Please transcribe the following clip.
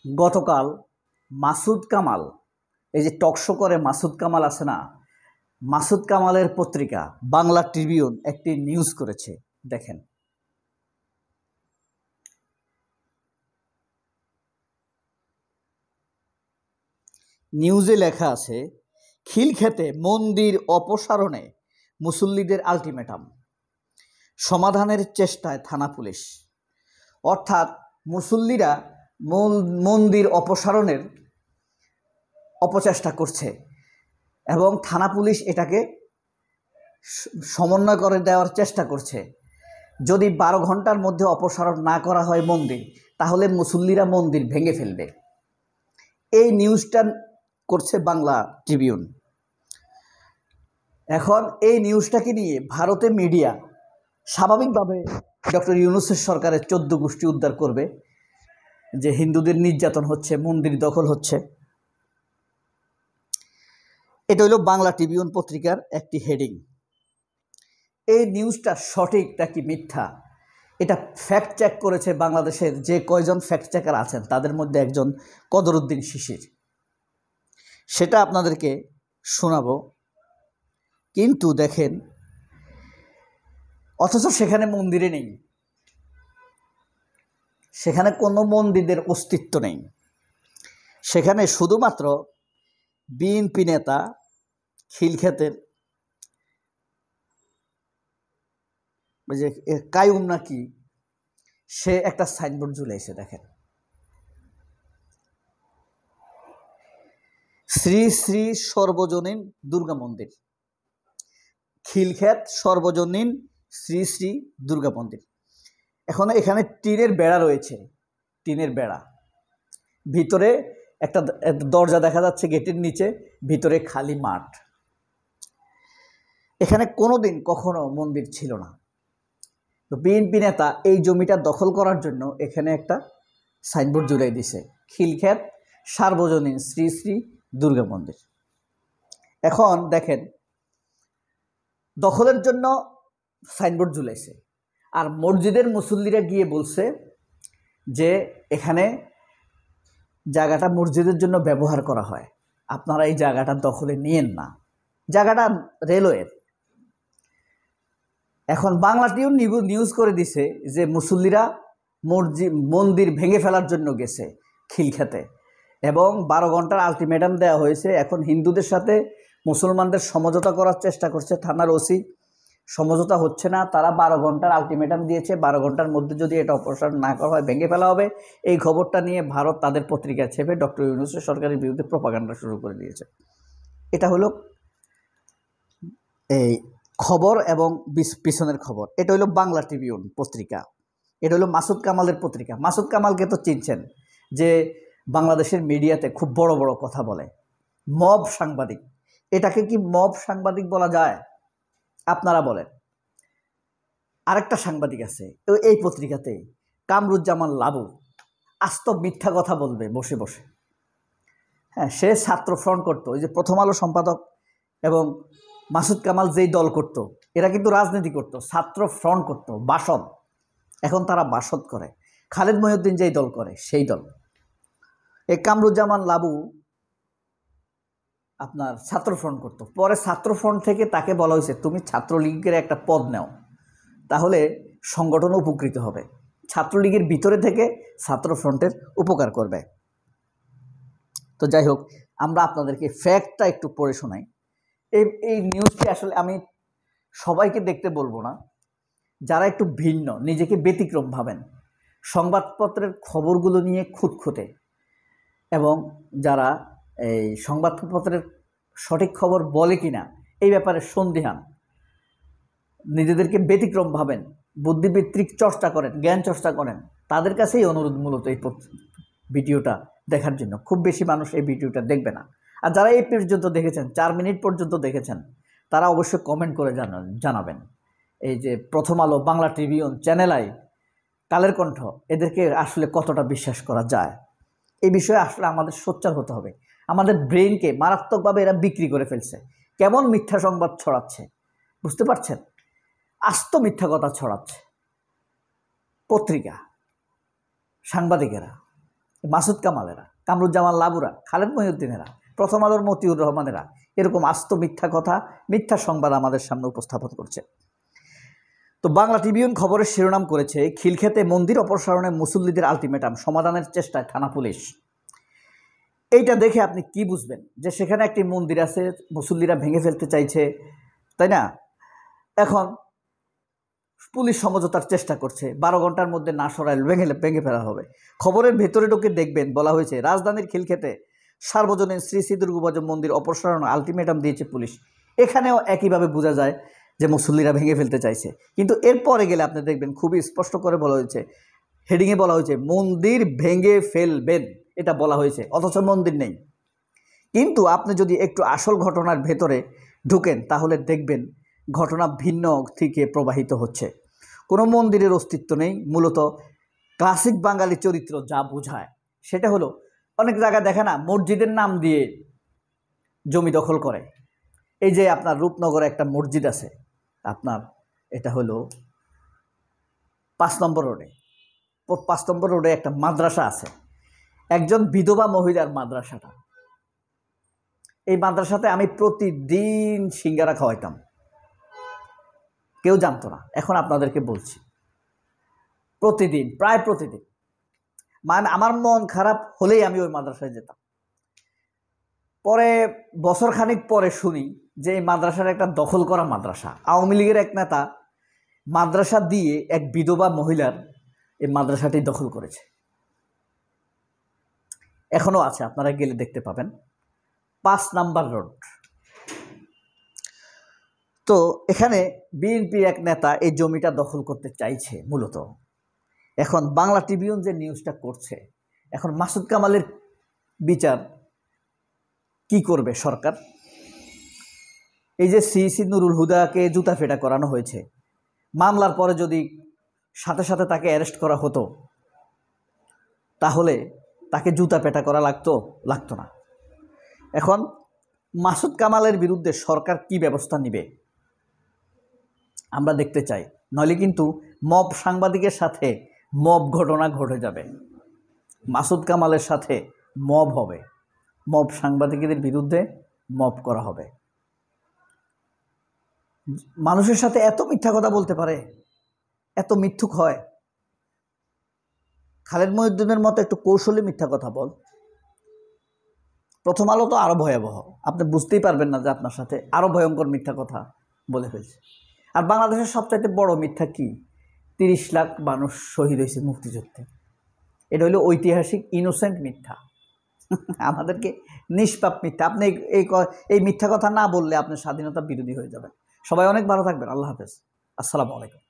গতকাল মাসুদ কামাল, এই যে টকশো করে মাসুদ কামাল আছে না, মাসুদ কামালের পত্রিকা বাংলা ট্রিবিউন একটি নিউজ করেছে। দেখেন, নিউজে লেখা আছে, খিলক্ষেতে মন্দির অপসারণে মুসল্লিদের আলটিমেটাম, সমাধানের চেষ্টায় থানা পুলিশ। অর্থাৎ মুসল্লিরা মন্দির অপসারণের অপচেষ্টা করছে এবং থানা পুলিশ এটাকে সমন্বয় করে দেওয়ার চেষ্টা করছে। যদি 12 ঘন্টার মধ্যে অপসারণ না করা হয় মন্দির, তাহলে মুসল্লিরা মন্দির ভেঙে ফেলবে। এই নিউজটা করছে বাংলা ট্রিবিউন। এখন এই নিউজটাকে নিয়ে ভারতের মিডিয়া স্বাভাবিকভাবে ডক্টর ইউনূসের সরকারের 14 গোষ্ঠী উদ্ধার করবে যে হিন্দুদের নির্যাতন হচ্ছে, মন্দির দখল হচ্ছে। এটা হলো বাংলা ট্রিবিউন পত্রিকার একটি হেডিং। এই নিউজটা সঠিক নাকি মিথ্যা, এটা ফ্যাক্ট চেক করেছে বাংলাদেশের যে কয়জন ফ্যাক্ট চেকার আছেন, তাদের মধ্যে একজন কদরউদ্দিন শিশির। সেটা আপনাদেরকে শোনাবো। কিন্তু দেখেন, অথচ সেখানে মন্দিরে নেই, সেখানে কোনো মন্দিরের অস্তিত্ব নেই। সেখানে শুধুমাত্র বিএনপি নেতা খিলক্ষেতের যে কায়ুম নাকি, সে একটা সাইনবোর্ড ঝুলাইছে। দেখেন, শ্রী শ্রী সর্বজনীন দুর্গা মন্দির, খিলক্ষেত সর্বজনীন শ্রী শ্রী দুর্গা মন্দির। এখন এখানে টিনের বেড়া রয়েছে, টিনের বেড়া, ভিতরে একটা দরজা দেখা যাচ্ছে গেটের নিচে, ভিতরে খালি মাঠ। এখানে কোনোদিন কখনো মন্দির ছিল না। তো বিএনপি নেতা এই জমিটা দখল করার জন্য এখানে একটা সাইনবোর্ড ঝুলাই দিছে, খিলক্ষেত সার্বজনীন শ্রী শ্রী দুর্গা মন্দির। এখন দেখেন, দখলের জন্য সাইনবোর্ড ঝুলাইছে, আর মসজিদের মুসল্লিরা গিয়ে বলছে যে এখানে জায়গাটা মসজিদের জন্য ব্যবহার করা হয়, আপনারা এই জায়গাটা দখলে নিয়েন না, জায়গাটা রেলওয়ের। এখন বাংলা টিউন নিউজ করে দিছে যে মুসল্লিরা মন্দির ভেঙে ফেলার জন্য গেছে খিলক্ষেতে এবং 12 ঘন্টার আলটিমেটাম দেওয়া হয়েছে। এখন হিন্দুদের সাথে মুসলমানদের সমঝোতা করার চেষ্টা করছে থানার ওসি, সমঝোতা হচ্ছে না। তারা 12 ঘন্টার আলটিমেটাম দিয়েছে, 12 ঘন্টার মধ্যে যদি এটা অপসারণ না করা হয় ভেঙে ফেলা হবে। এই খবরটা নিয়ে ভারত তাদের পত্রিকায় ছেপে ডক্টর ইউনূসের সরকারের বিরুদ্ধে প্রপাগান্ডা শুরু করে দিয়েছে। এটা হলো এই খবর এবং পিছনের খবর। এটা হলো বাংলা ট্রিবিউন পত্রিকা, এটা হলো মাসুদ কামালের পত্রিকা। মাসুদ কামালকে তো চিনছেন, যে বাংলাদেশের মিডিয়াতে খুব বড় বড় কথা বলে, মব সাংবাদিক। এটাকে কি মব সাংবাদিক বলা যায়? আপনারা বলেন। আরেকটা সাংবাদিক আছে এই পত্রিকাতে, কামরুজ্জামান লাবু, আস্ত মিথ্যা কথা বলবে বসে বসে। হ্যাঁ, সে ছাত্র ফ্রন্ট করতো, ওই যে প্রথম আলো সম্পাদক এবং মাসুদ কামাল যেই দল করত, এরা কিন্তু রাজনীতি করত, ছাত্র ফ্রন্ট করত, বাসদ। এখন তারা বাসদ করে, খালেদ মহিউদ্দিন যেই দল করে সেই দল। এই কামরুজ্জামান লাবু আপনার ছাত্র ফ্রন্ট করত, পরে ছাত্র ফ্রন্ট থেকে তাকে বলা হয়েছে তুমি ছাত্রলীগের একটা পদ নেও, তাহলে সংগঠন উপকৃত হবে, ছাত্রলীগের ভিতরে থেকে ছাত্র ফ্রন্টের উপকার করবে। তো যাই হোক, আমরা আপনাদেরকে ফ্যাক্টটা একটু পড়ে শোনাই। এই নিউজটি আসলে আমি সবাইকে দেখতে বলবো না, যারা একটু ভিন্ন, নিজেকে ব্যতিক্রম ভাবেন, সংবাদপত্রের খবরগুলো নিয়ে খুঁতখুঁতে, এবং যারা এই সংবাদপত্রের সঠিক খবর বলে কিনা এই ব্যাপারে সন্দিহান, নিজেদেরকে ব্যতিক্রম ভাবেন, বুদ্ধিবৃত্তিক চর্চা করেন, জ্ঞান চর্চা করেন, তাদের কাছেই অনুরোধ মূলত এই ভিডিওটা দেখার জন্য। খুব বেশি মানুষ এই ভিডিওটা দেখবে না। আর যারা এই পর্যন্ত দেখেছেন, 4 মিনিট পর্যন্ত দেখেছেন, তারা অবশ্যই কমেন্ট করে জানাবেন এই যে প্রথম আলো, Bangla Tribune, channel I, Kaler Kantho, এদেরকে আসলে কতটা বিশ্বাস করা যায়। এই বিষয়ে আসলে আমাদের সোচ্চার হতে হবে। আমাদের ব্রেইনকে মারাত্মকভাবে এরা বিক্রি করে ফেলছে। কেমন মিথ্যা সংবাদ ছড়াচ্ছে বুঝতে পারছেন? আস্ত মিথ্যা কথা ছড়াচ্ছে পত্রিকা, সাংবাদিকেরা। মাসুদ কামালেরা, কামরুজ্জামান লাবুরা, খালেদ মহিউদ্দিনেরা, প্রথম আলোর মতিউর রহমানেরা এরকম আস্ত মিথ্যা কথা, মিথ্যা সংবাদ আমাদের সামনে উপস্থাপন করছে। তো বাংলা ট্রিবিউন খবরের শিরোনাম করেছে, খিলক্ষেতে মন্দির অপসারণে মুসল্লিদের আলটিমেটাম, সমাধানের চেষ্টায় থানা পুলিশ। এইটা দেখে আপনি কি বুঝবেন যে সেখানে একটি মন্দির আছে, মুসল্লিরা ভেঙে ফেলতে চাইছে, তাই না? এখন পুলিশ সমঝোতার চেষ্টা করছে, 12 ঘন্টার মধ্যে না সরাইলে ভেঙে ফেলা হবে। খবরের ভেতরে ঢুকে দেখবেন বলা হয়েছে রাজধানীর খিলক্ষেতে সার্বজনীন শ্রী শ্রী দুর্গাপূজা মন্দির অপসারণ আলটিমেটাম দিয়েছে পুলিশ। এখানেও একইভাবে বোঝা যায় যে মুসল্লিরা ভেঙে ফেলতে চাইছে, কিন্তু এরপরে গেলে আপনি দেখবেন খুবই স্পষ্ট করে বলা হয়েছে, হেডিংয়ে বলা হয়েছে মন্দির ভেঙে ফেলবেন, এটা বলা হয়েছে, অথচ মন্দির নেই। কিন্তু আপনি যদি একটু আসল ঘটনার ভেতরে ঢুকেন তাহলে দেখবেন ঘটনা ভিন্ন থেকে প্রবাহিত হচ্ছে। কোনো মন্দিরের অস্তিত্ব নেই, মূলত ক্লাসিক বাঙালি চরিত্র যা বোঝায় সেটা হলো, অনেক জায়গায় দেখে না মসজিদের নাম দিয়ে জমি দখল করে। এই যে আপনার রূপনগরে একটা মসজিদ আছে, আপনার এটা হলো 5 নম্বর রোডে, 5 নম্বর রোডে একটা মাদ্রাসা আছে, একজন বিধবা মহিলার মাদ্রাসাটা। এই মাদ্রাসাতে আমি প্রতিদিন সিঙ্গারা খাওয়াইতাম, কেউ জানতো না, এখন আপনাদেরকে বলছি প্রতিদিন, প্রায় প্রতিদিন। মানে আমার মন খারাপ হলেই আমি ওই মাদ্রাসায় যেতাম। পরে বছর খানিক পরে শুনি যে এই মাদ্রাসার একটা দখল করা মাদ্রাসা, আওয়ামী লীগের এক নেতা মাদ্রাসা দিয়ে এক বিধবা মহিলার এই মাদ্রাসাটি দখল করেছে। এখনও আছে, আপনারা গেলে দেখতে পাবেন, 5 নাম্বার রোড। তো এখানে বিএনপির এক নেতা এই জমিটা দখল করতে চাইছে মূলত। এখন বাংলা ট্রিবিউন যে নিউজটা করছে, এখন মাসুদ কামালের বিচার কি করবে সরকার? এই যে সিসি নুরুল হুদাকে জুতা ফেটা করানো হয়েছে, মামলার পরে যদি সাথে সাথে তাকে অ্যারেস্ট করা হতো তাহলে তাকে জুতা পেটা করা লাগতো না। এখন মাসুদ কামালের বিরুদ্ধে সরকার কি ব্যবস্থা নেবে আমরা দেখতে চাই, নইলে কিন্তু মব সাংবাদিকের সাথে মব ঘটনা ঘটে যাবে। মাসুদ কামালের সাথে মব হবে, মব সাংবাদিকদের বিরুদ্ধে মব করা হবে। মানুষের সাথে এত মিথ্যা কথা বলতে পারে, এত মিথ্যুক হয়? খালেদ মহিউদ্দিনের মতো একটু কৌশলী মিথ্যা কথা বল। প্রথম আলো তো আরও ভয়াবহ, আপনি বুঝতেই পারবেন না যে আপনার সাথে আরও ভয়ঙ্কর মিথ্যা কথা বলে ফেলছে। আর বাংলাদেশের সবচাইতে বড় মিথ্যা কি? 30 লাখ মানুষ শহীদ হয়েছে মুক্তিযুদ্ধে, এটা হলো ঐতিহাসিক ইনোসেন্ট মিথ্যা, আমাদেরকে নিষ্পাপ মিথ্যা। আপনি এই মিথ্যা কথা না বললে আপনি স্বাধীনতা বিরোধী হয়ে যাবেন। সবাই অনেক ভালো থাকবেন, আল্লাহ হাফেজ, আসসালামু আলাইকুম।